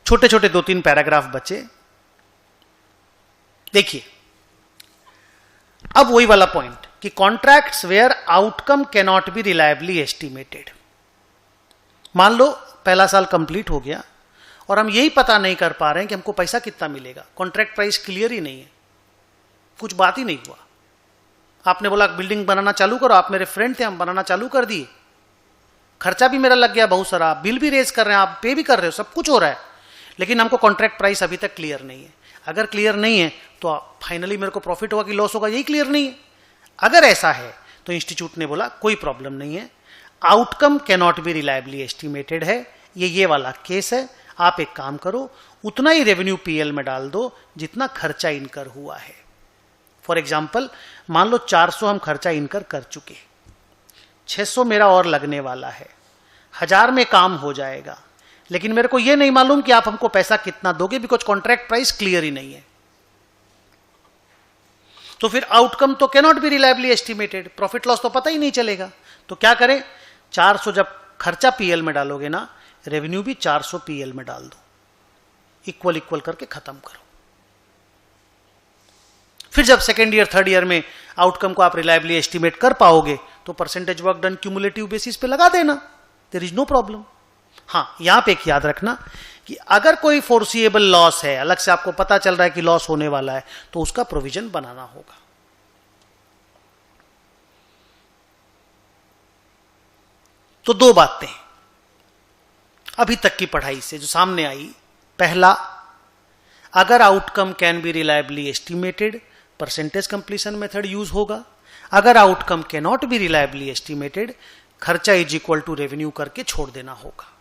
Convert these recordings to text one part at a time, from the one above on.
छोटे छोटे 2-3 पैराग्राफ बचे। देखिए अब वही वाला पॉइंट कि contracts where outcome cannot be reliably estimated. मान लो पहला साल कंप्लीट हो गया और हम यही पता नहीं कर पा रहे हैं कि हमको पैसा कितना मिलेगा, कॉन्ट्रैक्ट प्राइस क्लियर ही नहीं है, कुछ बात ही नहीं हुआ। आपने बोला बिल्डिंग बनाना चालू करो, आप मेरे फ्रेंड थे, हम बनाना चालू कर दिए, खर्चा भी मेरा लग गया बहुत सारा, बिल भी रेज कर रहे हैं, आप पे भी कर रहे हो, सब कुछ हो रहा है, लेकिन हमको कॉन्ट्रैक्ट प्राइस अभी तक क्लियर नहीं है। अगर क्लियर नहीं है तो फाइनली मेरे को प्रॉफिट होगा कि लॉस होगा, यही क्लियर नहीं है। अगर ऐसा है तो इंस्टीट्यूट ने बोला कोई प्रॉब्लम नहीं है, outcome cannot be reliably estimated है, ये वाला केस है, आप एक काम करो उतना ही रेवेन्यू पीएल में डाल दो जितना खर्चा इनकर हुआ है। फॉर एग्जाम्पल मान लो 400 हम खर्चा इनकर कर चुके, 600 मेरा और लगने वाला है, 1000 में काम हो जाएगा, लेकिन मेरे को यह नहीं मालूम कि आप हमको पैसा कितना दोगे, बिकॉज कॉन्ट्रैक्ट प्राइस क्लियर ही नहीं है। तो फिर आउटकम तो cannot be reliably estimated, profit loss तो पता ही नहीं चलेगा। तो क्या करें, 400 जब खर्चा पीएल में डालोगे ना, रेवेन्यू भी 400 पीएल में डाल दो, इक्वल इक्वल करके खत्म करो। फिर जब सेकेंड ईयर थर्ड ईयर में आउटकम को आप रिलायबली एस्टिमेट कर पाओगे तो percentage work done cumulative basis पे लगा देना, देयर इज नो प्रॉब्लम। हाँ, यहां पे एक याद रखना कि अगर कोई फोर्सिएबल लॉस है, अलग से आपको पता चल रहा है कि लॉस होने वाला है, तो उसका प्रोविजन बनाना होगा। तो 2 बातें अभी तक की पढ़ाई से जो सामने आई। पहला, अगर outcome can be reliably estimated, percentage completion method use होगा। अगर outcome can not be reliably estimated, खर्चा इज इक्वल टू रेवेन्यू करके छोड़ देना होगा।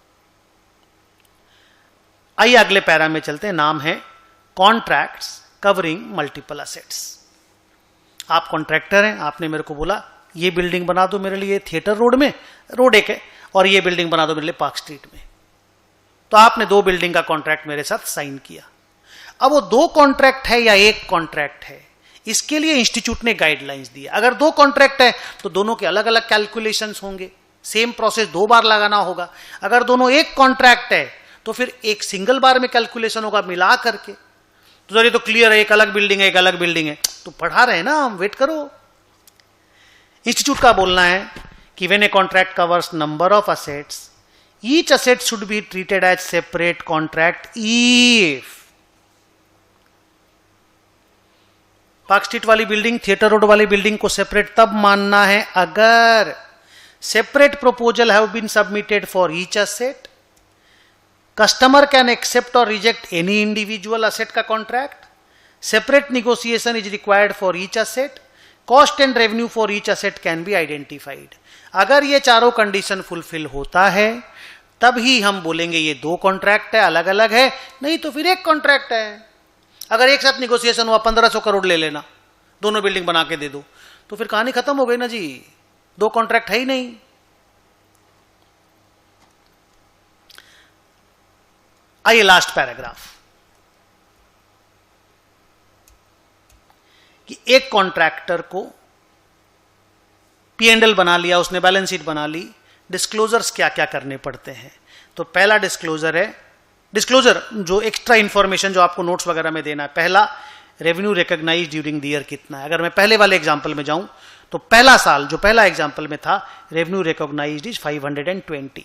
आइए अगले पैरा में चलते हैं, नाम है कॉन्ट्रैक्ट्स कवरिंग मल्टीपल असेट्स। आप कॉन्ट्रैक्टर हैं, आपने मेरे को बोला ये बिल्डिंग बना दो मेरे लिए थिएटर रोड में, रोड एक है, और ये बिल्डिंग बना दो मेरे लिए पार्क स्ट्रीट में। तो आपने 2 बिल्डिंग का कॉन्ट्रैक्ट मेरे साथ साइन किया। अब वो 2 कॉन्ट्रैक्ट है या 1 कॉन्ट्रैक्ट है, इसके लिए इंस्टीट्यूट ने गाइडलाइंस दी। अगर 2 कॉन्ट्रैक्ट है तो दोनों के अलग अलग कैलकुलेशंस होंगे, सेम प्रोसेस 2 बार लगाना होगा। अगर दोनों 1 कॉन्ट्रैक्ट है तो फिर एक सिंगल बार में कैलकुलेशन होगा मिला करके। तो ये तो क्लियर है, एक अलग बिल्डिंग है, एक अलग बिल्डिंग है, तो पढ़ा रहे हैं ना हम, वेट करो। इंस्टीट्यूट का बोलना है कि when a contract covers number of assets, each asset should be treated as separate contract if Park Street वाली बिल्डिंग थिएटर रोड वाली बिल्डिंग को सेपरेट तब मानना है अगर separate proposal have been submitted for each asset, customer can accept और reject any individual asset का contract, separate negotiation is required for each asset, cost and revenue for each asset can be identified. अगर ये चारों condition fulfil होता है तब ही हम बोलेंगे ये 2 कॉन्ट्रैक्ट है, अलग अलग है, नहीं तो फिर 1 कॉन्ट्रैक्ट है। अगर एक साथ निगोसिएशन हुआ 1500 करोड़ ले लेना, दोनों बिल्डिंग बना के दे दो, तो फिर कहानी खत्म हो गई ना जी, 2 कॉन्ट्रैक्ट है ही नहीं। आइए लास्ट पैराग्राफ, कि एक कॉन्ट्रैक्टर को P&L बना लिया, उसने बैलेंस शीट बना ली, डिस्क्लोजर्स क्या क्या करने पड़ते हैं। तो पहला डिस्क्लोजर है, डिस्क्लोजर जो एक्स्ट्रा इंफॉर्मेशन जो आपको नोट्स वगैरह में देना है। पहला, revenue recognised during the year कितना है। अगर मैं पहले वाले एग्जांपल में जाऊं तो पहला साल जो पहला एग्जांपल में था, रेवेन्यू रिकॉग्नाइज्ड इज 520।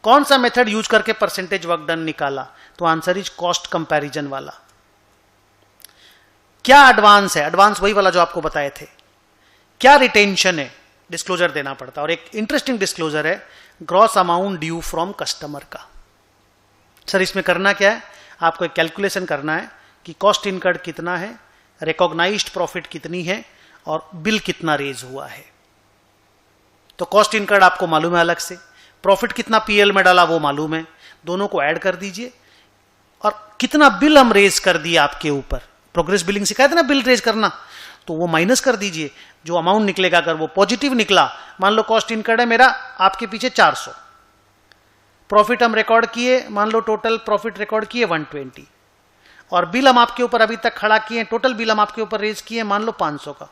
कौन सा मेथड यूज करके परसेंटेज वर्क डन निकाला, तो आंसर इज कॉस्ट कंपैरिजन वाला। क्या एडवांस है, एडवांस वही वाला जो आपको बताए थे। क्या रिटेंशन है, डिस्क्लोजर देना पड़ता है। और एक इंटरेस्टिंग डिस्क्लोजर है gross amount due from customer का। सर इसमें करना क्या है, आपको एक कैलकुलेशन करना है कि कॉस्ट इनकर्ड कितना है, रिकॉग्नाइज्ड प्रॉफिट कितनी है और बिल कितना रेज हुआ है। तो कॉस्ट इनकर्ड आपको मालूम है अलग से, प्रॉफिट कितना पीएल में डाला वो मालूम है, दोनों को ऐड कर दीजिए, और कितना बिल हम रेज कर दिए आपके ऊपर, प्रोग्रेस बिलिंग सिखाया था ना बिल रेज करना, तो वो माइनस कर दीजिए। जो अमाउंट निकलेगा अगर वो पॉजिटिव निकला, मान लो कॉस्ट इनकर्ड है मेरा आपके पीछे 400, प्रॉफिट हम रिकॉर्ड किए, मान लो टोटल प्रॉफिट रिकॉर्ड किए 120, और बिल हम आपके ऊपर अभी तक खड़ा किए, टोटल बिल हम आपके ऊपर रेज किए मान लो 500 का।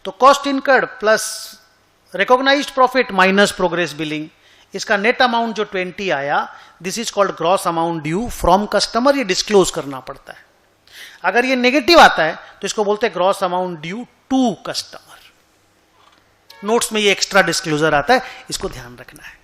तो cost incurred plus recognised profit minus progress billing इसका नेट अमाउंट जो 20 आया, this is called gross amount due from customer, ये डिस्क्लोज करना पड़ता है। अगर ये नेगेटिव आता है तो इसको बोलते हैं gross amount due to customer. Notes में ये एक्स्ट्रा डिस्क्लोजर आता है, इसको ध्यान रखना है।